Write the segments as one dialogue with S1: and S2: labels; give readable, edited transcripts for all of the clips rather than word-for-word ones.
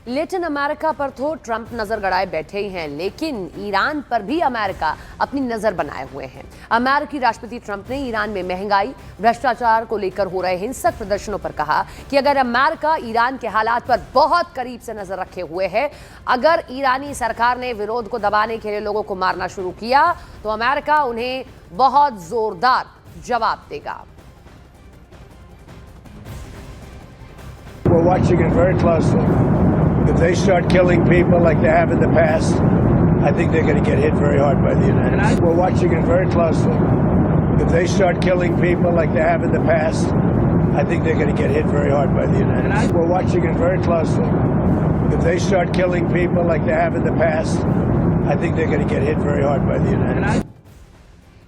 S1: Latin America पर तो Trump नजर गड़ाए बैठे ही हैं, लेकिन ईरान पर भी अमेरिका अपनी नजर बनाए हुए हैं। अमेरिकी राष्ट्रपति ट्रंप ने ईरान में महंगाई, भ्रष्टाचार को लेकर हो रहे हिंसक प्रदर्शनों पर कहा कि अगर अमेरिका ईरान के हालात पर बहुत करीब से नजर रखे हुए है, अगर ईरानी सरकार ने विरोध को दबाने के लिए लोगों को मारना शुरू किया तो अमेरिका उन्हें बहुत जोरदार जवाब देगा।
S2: We're watching it very closely. If they start killing people like they have in the past, I think they're going to get hit very hard by the United States. We're watching it very closely. If they start killing people like they have in the past, I think they're going to get hit very hard by the United States. We're watching it very closely. If they start killing people like they have in the past, I think they're going to get hit very hard by the United States.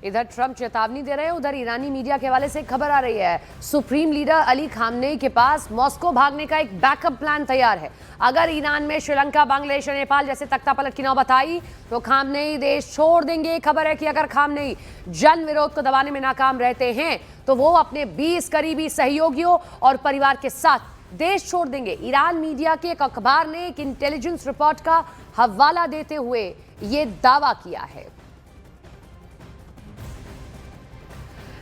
S1: इधर Trump चेतावनी दे रहे हैं, उधर ईरानी media के हवाले से खबर आ रही है सुप्रीम लीडर अली खामनेई के पास मॉस्को भागने का एक बैकअप प्लान तैयार है। अगर ईरान में श्रीलंका, बांग्लादेश और नेपाल जैसे तख्तापलट की नौबत आई तो खामनेई देश छोड़ देंगे। खबर है कि अगर खामनेई जन विरोध को दबाने में नाकाम रहते हैं तो वो अपने 20 करीबी सहयोगियों और परिवार के साथ देश छोड़ देंगे। ईरान मीडिया के एक अखबार ने एक इंटेलिजेंस रिपोर्ट का हवाला देते हुए ये दावा किया है।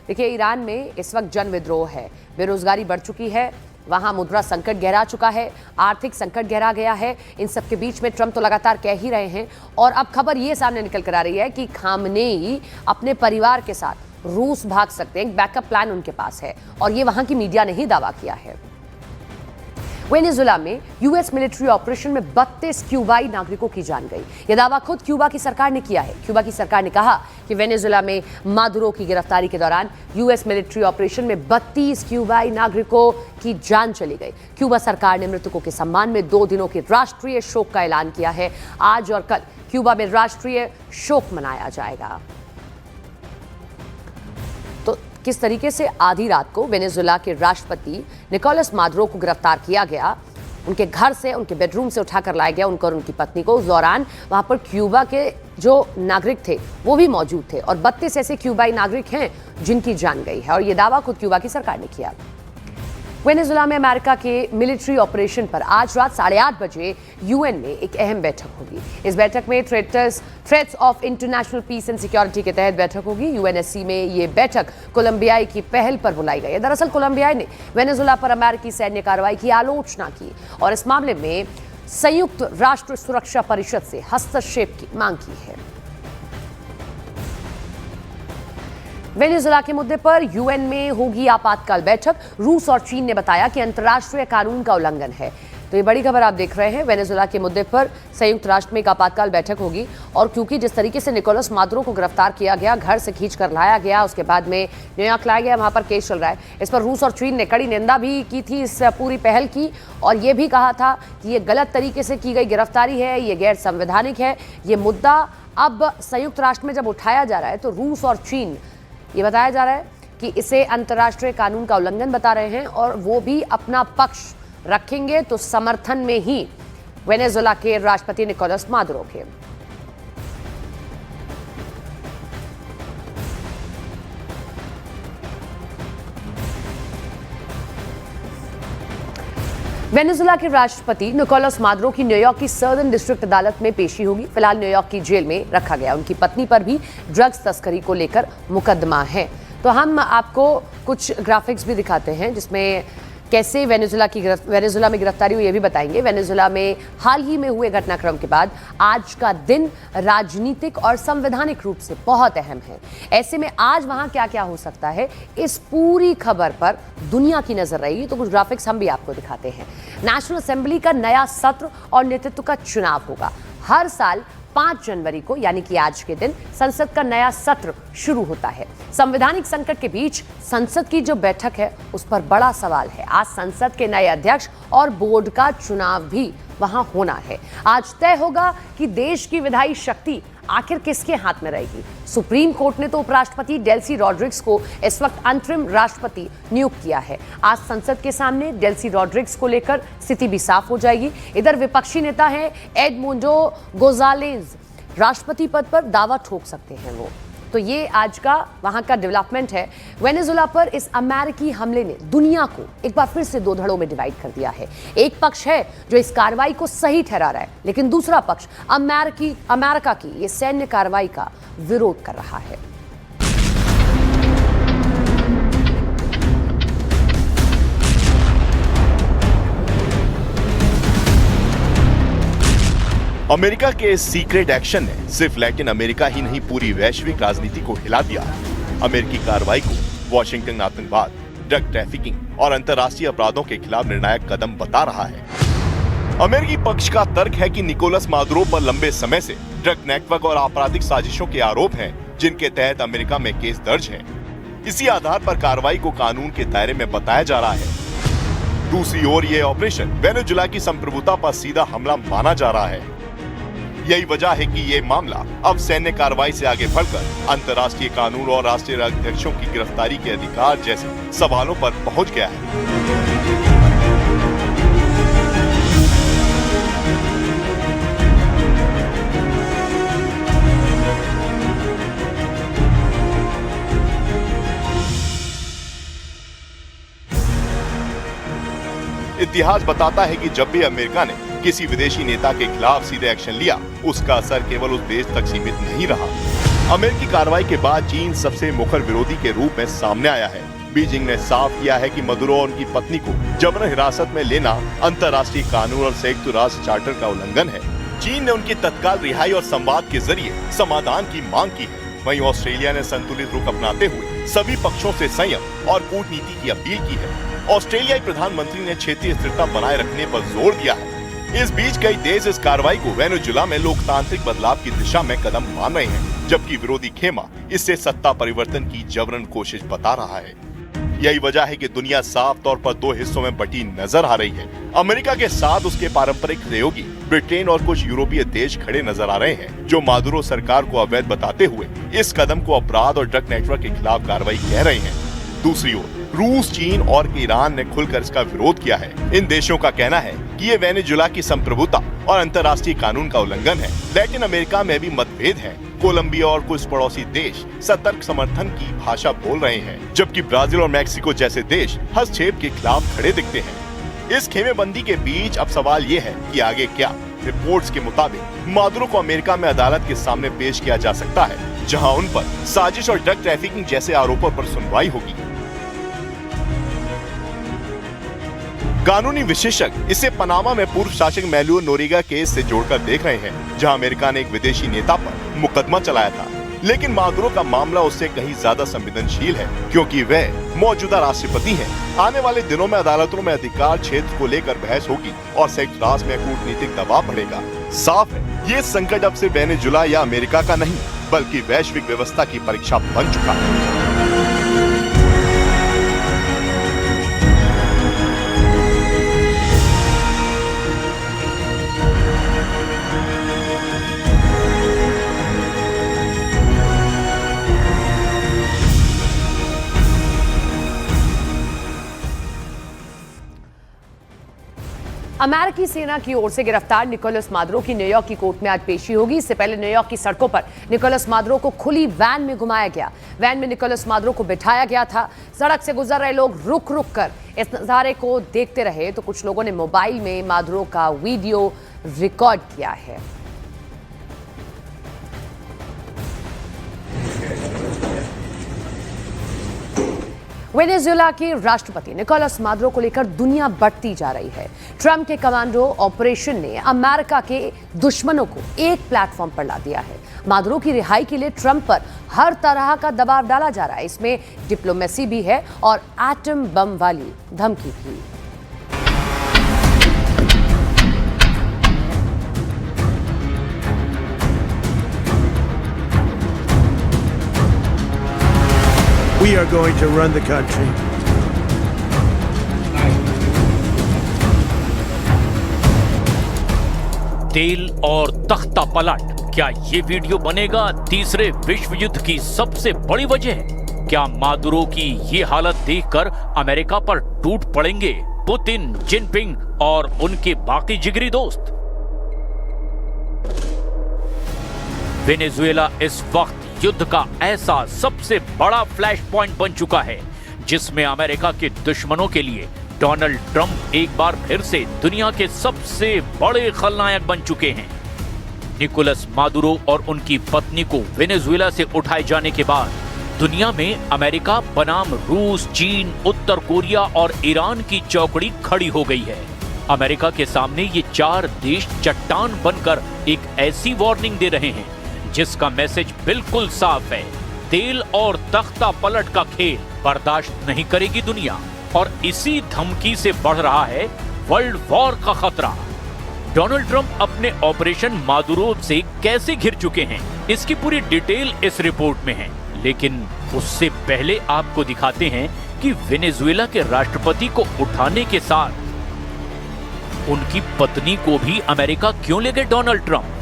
S1: देखिए, ईरान में इस वक्त जन विद्रोह है, बेरोजगारी बढ़ चुकी है, वहां मुद्रा संकट गहरा चुका है, आर्थिक संकट गहरा गया है। इन सब के बीच में ट्रंप तो लगातार कह ही रहे हैं और अब खबर ये सामने निकल कर आ रही है कि खामनेई अपने परिवार के साथ रूस भाग सकते हैं। एक बैकअप प्लान उनके पास है और ये वहां की मीडिया ने ही दावा किया है। वेनेजुएला में यूएस मिलिट्री ऑपरेशन में 32 क्यूबाई नागरिकों की जान गई। यह दावा खुद क्यूबा की सरकार ने किया है। क्यूबा की सरकार ने कहा कि वेनेजुएला में मादुरो की गिरफ्तारी के दौरान यूएस मिलिट्री ऑपरेशन में 32 क्यूबाई नागरिकों की जान चली गई। क्यूबा सरकार ने मृतकों के सम्मान में 2 दिनों के राष्ट्रीय शोक का ऐलान किया है। आज और कल क्यूबा में राष्ट्रीय शोक मनाया जाएगा। तो किस तरीके से आधी रात को वेनेजुएला के राष्ट्रपति निकोलस मादुरो को गिरफ्तार किया गया, उनके घर से, उनके बेडरूम से उठाकर लाया गया उनको और उनकी पत्नी को। उस दौरान वहां पर क्यूबा के जो नागरिक थे वो भी मौजूद थे और 32 ऐसे क्यूबाई नागरिक हैं जिनकी जान गई है और यह दावा खुद क्यूबा की सरकार ने किया। वेनेजुएला में अमेरिका के मिलिट्री ऑपरेशन पर आज रात 8:30 बजे यूएन में एक अहम बैठक होगी। इस बैठक में threats of international peace and security के तहत बैठक होगी। यूएनएससी में ये बैठक कोलंबियाई की पहल पर बुलाई गई है। दरअसल कोलंबियाई ने वेनेजुएला पर अमेरिकी सैन्य कार्रवाई की आलोचना की और इस मामले में संयुक्त राष्ट्र सुरक्षा परिषद से हस्तक्षेप की मांग की है। वेनेजुएला के मुद्दे पर यूएन में होगी आपातकाल बैठक। रूस और चीन ने बताया कि अंतर्राष्ट्रीय कानून का उल्लंघन है। तो ये बड़ी खबर आप देख रहे हैं। वेनेजुएला के मुद्दे पर संयुक्त राष्ट्र में एक आपातकाल बैठक होगी और क्योंकि जिस तरीके से निकोलस मादुरो को गिरफ्तार किया गया, घर से खींच कर लाया गया, उसके बाद में न्यूयॉर्क लाया गया, वहां पर केस चल रहा है। इस पर रूस और चीन ने कड़ी निंदा भी की थी इस पूरी पहल की और ये भी कहा था कि ये गलत तरीके से की गई गिरफ्तारी है, ये गैर संवैधानिक है। ये मुद्दा अब संयुक्त राष्ट्र में जब उठाया जा रहा है तो रूस और चीन, ये बताया जा रहा है कि इसे अंतर्राष्ट्रीय कानून का उल्लंघन बता रहे हैं और वो भी अपना पक्ष रखेंगे तो समर्थन में ही वेनेजुएला के राष्ट्रपति निकोलस मादुरो के। वेनेजुएला के राष्ट्रपति निकोलस मादुरो की न्यूयॉर्क की सर्दर्न डिस्ट्रिक्ट अदालत में पेशी होगी। फिलहाल न्यूयॉर्क की जेल में रखा गया। उनकी पत्नी पर भी ड्रग्स तस्करी को लेकर मुकदमा है। तो हम आपको कुछ ग्राफिक्स भी दिखाते हैं जिसमें कैसे वेनेजुएला में गिरफ्तारी हुई, ये भी बताएंगे। वेनेजुएला में हाल ही में हुए घटनाक्रम के बाद आज का दिन राजनीतिक और संवैधानिक रूप से बहुत अहम है। ऐसे में आज वहां क्या क्या हो सकता है, इस पूरी खबर पर दुनिया की नजर रहेगी। तो कुछ ग्राफिक्स हम भी आपको दिखाते हैं। नेशनल असेंबली का नया सत्र और नेतृत्व का चुनाव होगा। हर साल 5 जनवरी को यानी कि आज के दिन संसद का नया सत्र शुरू होता है। संवैधानिक संकट के बीच संसद की जो बैठक है उस पर बड़ा सवाल है। आज संसद के नए अध्यक्ष और बोर्ड का चुनाव भी वहां होना है। आज तय होगा कि देश की विधायी शक्ति आखिर किसके हाथ में रहेगी। सुप्रीम कोर्ट ने तो उपराष्ट्रपति डेल्सी रॉड्रिग्स को इस वक्त अंतरिम राष्ट्रपति नियुक्त किया है। आज संसद के सामने डेल्सी रॉड्रिग्स को लेकर स्थिति भी साफ हो जाएगी। इधर विपक्षी नेता है एडमुंडो गोजालेज, राष्ट्रपति पद पर दावा ठोक सकते हैं वो। तो ये आज का वहां का डेवलपमेंट है। वेनेजुएला पर इस अमेरिकी हमले ने दुनिया को एक बार फिर से दो धड़ों में डिवाइड कर दिया है। एक पक्ष है जो इस कार्रवाई को सही ठहरा रहा है, लेकिन दूसरा पक्ष अमेरिका की ये सैन्य कार्रवाई का विरोध कर रहा है।
S3: अमेरिका के इस सीक्रेट एक्शन ने सिर्फ लैटिन अमेरिका ही नहीं पूरी वैश्विक राजनीति को हिला दिया। अमेरिकी कार्रवाई को वॉशिंगटन आतंकवाद, ड्रग ट्रैफिकिंग और अंतर्राष्ट्रीय अपराधों के खिलाफ निर्णायक कदम बता रहा है। अमेरिकी पक्ष का तर्क है कि निकोलस मादुरो पर लंबे समय से ड्रग नेटवर्क और आपराधिक साजिशों के आरोप हैं, जिनके तहत अमेरिका में केस दर्ज है। इसी आधार पर कार्रवाई को कानून के दायरे में बताया जा रहा है। दूसरी ओर ये ऑपरेशन वेनेजुएला की संप्रभुता पर सीधा हमला माना जा रहा है। यही वजह है कि ये मामला अब सैन्य कार्रवाई से आगे बढ़कर अंतर्राष्ट्रीय कानून और राष्ट्रीय अध्यक्षों की गिरफ्तारी के अधिकार जैसे सवालों पर पहुंच गया है। इतिहास बताता है कि जब भी अमेरिका ने किसी विदेशी नेता के खिलाफ सीधे एक्शन लिया, उसका असर केवल उस देश तक सीमित नहीं रहा। अमेरिकी कार्रवाई के बाद चीन सबसे मुखर विरोधी के रूप में सामने आया है। बीजिंग ने साफ किया है कि मादुरो और उनकी पत्नी को जबरन हिरासत में लेना अंतर्राष्ट्रीय कानून और संयुक्त राष्ट्र चार्टर का उल्लंघन है। चीन ने उनकी तत्काल रिहाई और संवाद के जरिए समाधान की मांग की है। वहीं ऑस्ट्रेलिया ने संतुलित रुख अपनाते हुए सभी पक्षों से संयम और कूटनीति की अपील की है। ऑस्ट्रेलियाई प्रधानमंत्री ने क्षेत्रीय स्थिरता बनाए रखने पर जोर दिया है। इस बीच कई देश इस कार्रवाई को वेनेजुएला में लोकतांत्रिक बदलाव की दिशा में कदम मान रहे हैं, जबकि विरोधी खेमा इससे सत्ता परिवर्तन की जबरन कोशिश बता रहा है। यही वजह है कि दुनिया साफ तौर पर दो हिस्सों में बटी नजर आ रही है। अमेरिका के साथ उसके पारंपरिक सहयोगी ब्रिटेन और कुछ यूरोपीय देश खड़े नजर आ रहे हैं, जो मादुरो सरकार को अवैध बताते हुए इस कदम को अपराध और ड्रग नेटवर्क के खिलाफ कार्रवाई कह रहे हैं। दूसरी ओर रूस, चीन और ईरान ने खुलकर इसका विरोध किया है। इन देशों का कहना है कि ये वेनेजुएला की संप्रभुता और अंतर्राष्ट्रीय कानून का उल्लंघन है। लैटिन अमेरिका में भी मतभेद है। कोलंबिया और कुछ पड़ोसी देश सतर्क समर्थन की भाषा बोल रहे हैं, जबकि ब्राजील और मैक्सिको जैसे देश हस्तक्षेप के खिलाफ खड़े दिखते हैं। इस खेमेबंदी के बीच अब सवाल ये है कि आगे क्या। रिपोर्ट्स के मुताबिक मादुरो को अमेरिका में अदालत के सामने पेश किया जा सकता है, जहां उन पर साजिश और ड्रग ट्रैफिकिंग जैसे आरोपों पर सुनवाई होगी। कानूनी विशेषज्ञ इसे पनामा में पूर्व शासक मैनुएल नोरेगा केस से जोड़कर देख रहे हैं, जहां अमेरिका ने एक विदेशी नेता पर मुकदमा चलाया था। लेकिन मादुरो का मामला उससे कहीं ज्यादा संवेदनशील है, क्योंकि वह मौजूदा राष्ट्रपति हैं। आने वाले दिनों में अदालतों में अधिकार क्षेत्र को लेकर बहस होगी और संयुक्त राष्ट्र में कूटनीतिक दबाव बढ़ेगा। साफ है, ये संकट अब सिर्फ वेनेजुएला या अमेरिका का नहीं, बल्कि वैश्विक व्यवस्था की परीक्षा बन चुका है।
S1: अमेरिकी सेना की ओर से गिरफ्तार निकोलस मादुरो की न्यूयॉर्क की कोर्ट में आज पेशी होगी। इससे पहले न्यूयॉर्क की सड़कों पर निकोलस मादुरो को खुली वैन में घुमाया गया। वैन में निकोलस मादुरो को बिठाया गया था। सड़क से गुजर रहे लोग रुक रुक कर इस नजारे को देखते रहे, तो कुछ लोगों ने मोबाइल में मादुरो का वीडियो रिकॉर्ड किया है। वेनेजुएला के राष्ट्रपति निकोलस मादुरो को लेकर दुनिया बढ़ती जा रही है। ट्रंप के कमांडो ऑपरेशन ने अमेरिका के दुश्मनों को एक प्लेटफॉर्म पर ला दिया है। मादुरो की रिहाई के लिए ट्रंप पर हर तरह का दबाव डाला जा रहा है। इसमें डिप्लोमेसी भी है और एटम बम वाली धमकी भी।
S2: We are going to run the country.
S4: तेल और तख्ता पलट, क्या ये वीडियो बनेगा तीसरे विश्व युद्ध की सबसे बड़ी वजह? क्या मादुरो की ये हालत देखकर अमेरिका पर टूट पड़ेंगे पुतिन, जिनपिंग और उनके बाकी जिगरी दोस्त? वेनेजुएला इस वक्त युद्ध का ऐसा सबसे बड़ा फ्लैश पॉइंट बन चुका है जिसमें अमेरिका के दुश्मनों के लिए डोनाल्ड ट्रंप एक बार फिर से दुनिया के सबसे बड़े खलनायक बन चुके हैं। निकोलस मादुरो और उनकी पत्नी को वेनेजुएला से उठाए जाने के बाद दुनिया में अमेरिका बनाम रूस, चीन, उत्तर कोरिया और ईरान की चौकड़ी खड़ी हो गई है। अमेरिका के सामने ये चार देश चट्टान बनकर एक ऐसी वार्निंग दे रहे हैं जिसका मैसेज बिल्कुल साफ है, तेल और तख्ता पलट का खेल बर्दाश्त नहीं करेगी दुनिया। और इसी धमकी से बढ़ रहा है वर्ल्ड वॉर का खतरा। डोनाल्ड ट्रंप अपने ऑपरेशन मादुरो से कैसे घिर चुके हैं, इसकी पूरी डिटेल इस रिपोर्ट में है। लेकिन उससे पहले आपको दिखाते हैं कि वेनेजुएला के राष्ट्रपति को उठाने के साथ उनकी पत्नी को भी अमेरिका क्यों ले गए डोनाल्ड ट्रंप।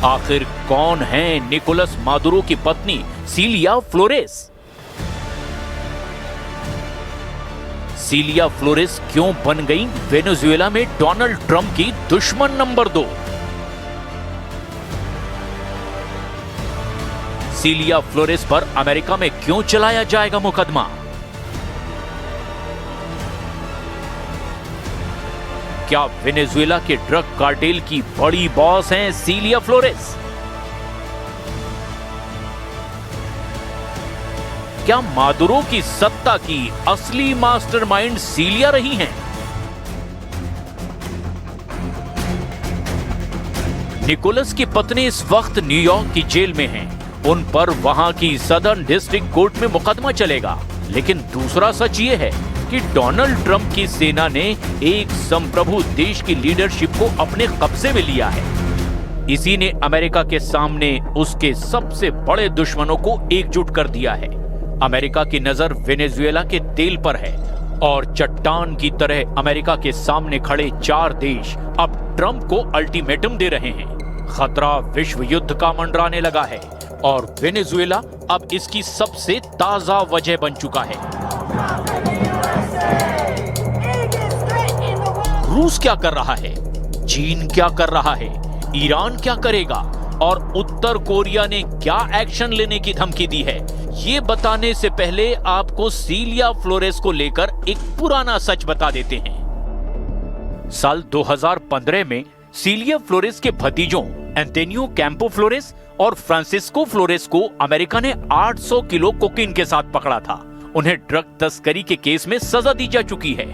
S4: आखिर कौन है निकोलस मादुरो की पत्नी सीलिया फ्लोरेस? सीलिया फ्लोरेस क्यों बन गई वेनेजुएला में डोनाल्ड ट्रंप की दुश्मन नंबर 2? सीलिया फ्लोरेस पर अमेरिका में क्यों चलाया जाएगा मुकदमा? क्या वेनेजुएला के ड्रग कार्टेल की बड़ी बॉस हैं सीलिया फ्लोरेस? क्या मादुरो की सत्ता की असली मास्टरमाइंड सीलिया रही हैं? निकोलस की पत्नी इस वक्त न्यूयॉर्क की जेल में हैं। उन पर वहां की सदर्न डिस्ट्रिक्ट कोर्ट में मुकदमा चलेगा। लेकिन दूसरा सच ये है कि डोनाल्ड ट्रंप की सेना ने एक संप्रभु देश की लीडरशिप को अपने कब्जे में लिया है। इसी ने अमेरिका के सामने उसके सबसे बड़े दुश्मनों को एकजुट कर दिया है। अमेरिका की नजर वेनेजुएला के तेल पर है और चट्टान की तरह अमेरिका के सामने खड़े चार देश अब ट्रंप को अल्टीमेटम दे रहे हैं। खतरा विश्व युद्ध का मंडराने लगा है और वेनेजुएला अब इसकी सबसे ताजा वजह बन चुका है। रूस क्या कर रहा है, चीन क्या कर रहा है, ईरान क्या करेगा और उत्तर कोरिया ने क्या एक्शन लेने की धमकी दी है, ये बताने से पहले आपको सीलिया फ्लोरेस को लेकर एक पुराना सच बता देते हैं। साल 2015 में सीलिया फ्लोरेस के भतीजों एंटोनियो कैंपो फ्लोरेस और फ्रांसिस्को फ्लोरेस को अमेरिका ने 800 किलो कोकीन के साथ पकड़ा था। उन्हें ड्रग तस्करी के केस में सजा दी जा चुकी है।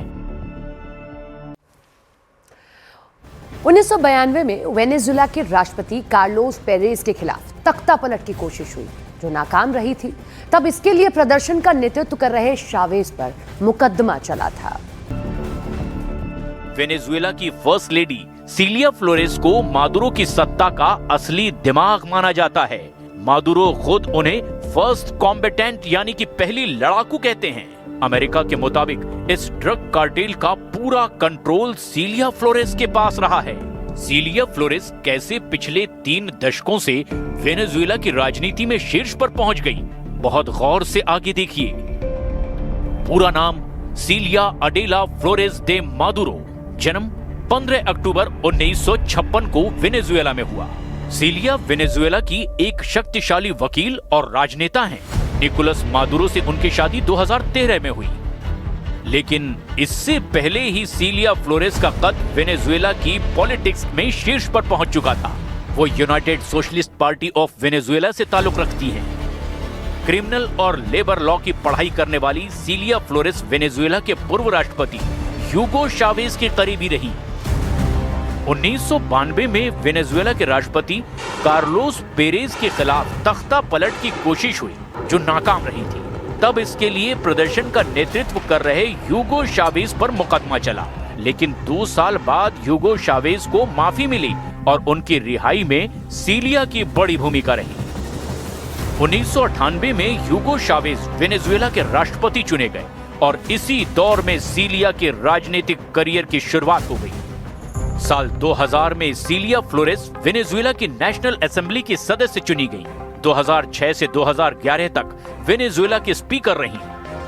S1: 1992 में वेनेजुएला के राष्ट्रपति कार्लोस पेरेज के खिलाफ तख्ता पलट की कोशिश हुई जो नाकाम रही थी। तब इसके लिए प्रदर्शन का नेतृत्व कर रहे शावेज पर मुकदमा चला था।
S4: वेनेजुएला की फर्स्ट लेडी सीलिया फ्लोरेस को मादुरो की सत्ता का असली दिमाग माना जाता है। मादुरो खुद उन्हें फर्स्ट कॉम्बेटेंट यानी कि पहली लड़ाकू कहते हैं। अमेरिका के मुताबिक इस ड्रग कार्टेल का पूरा कंट्रोल सीलिया फ्लोरेस के पास रहा है। सीलिया फ्लोरेस कैसे पिछले 3 दशकों से वेनेजुएला की राजनीति में शीर्ष पर पहुंच गई, बहुत गौर से आगे देखिए। पूरा नाम सीलिया अडेला फ्लोरेस दे मादुरो, जन्म 15 अक्टूबर 1956 को वेनेजुएला में हुआ। सीलिया वेनेजुएला की एक शक्तिशाली वकील और राजनेता हैं। निकोलस मादुरो से उनकी शादी 2013 में हुई। लेकिन इससे पहले ही सीलिया फ्लोरेस का कद वेनेजुएला की पॉलिटिक्स में शीर्ष पर पहुंच चुका था। वो United socialist party of Venezuela से ताल्लुक रखती हैं। क्रिमिनल और लेबर लॉ की पढ़ाई करने वाली सीलिया फ्लोरेस वेनेजुएला के पूर्व राष्ट्रपति ह्यूगो शावेज की करीबी रही। 1992 में वेनेजुएला के राष्ट्रपति कार्लोस पेरेज के खिलाफ तख्ता पलट की कोशिश हुई जो नाकाम रही थी। तब इसके लिए प्रदर्शन का नेतृत्व कर रहे ह्यूगो शावेज पर मुकदमा चला। लेकिन 2 साल बाद ह्यूगो शावेज को माफी मिली और उनकी रिहाई में सीलिया की बड़ी भूमिका रही। 1998 में ह्यूगो शावेज वेनेजुएला के राष्ट्रपति चुने गए और इसी दौर में सीलिया के राजनीतिक करियर की शुरुआत हो गई। साल 2000 में सीलिया फ्लोरेस वेनेजुएला की नेशनल असेंबली की सदस्य चुनी गई। 2006 से 2011 तक वेनेजुएला के स्पीकर रही।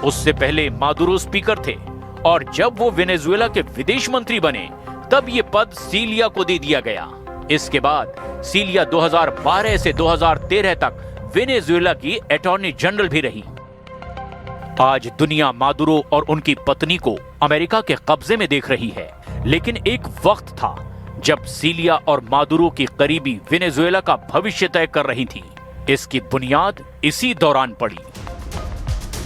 S4: उससे पहले मादुरो स्पीकर थे और जब वो वेनेजुएला के विदेश मंत्री बने तब ये पद सीलिया को दे दिया गया। इसके बाद सीलिया 2012 से 2013 तक वेनेजुएला की अटॉर्नी जनरल भी रही। आज दुनिया मादुरो और उनकी पत्नी को अमेरिका के कब्जे में देख रही है, लेकिन एक वक्त था जब सीलिया और मादुरो की करीबी वेनेजुएला का भविष्य तय कर रही थी। इसकी बुनियाद इसी दौरान पड़ी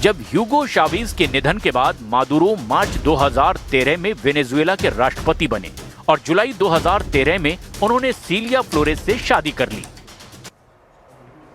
S4: जब ह्यूगो चावेज के निधन के बाद मादुरो मार्च 2013 में वेनेजुएला के राष्ट्रपति बने और जुलाई 2013 में उन्होंने सीलिया फ्लोरेस से शादी कर ली।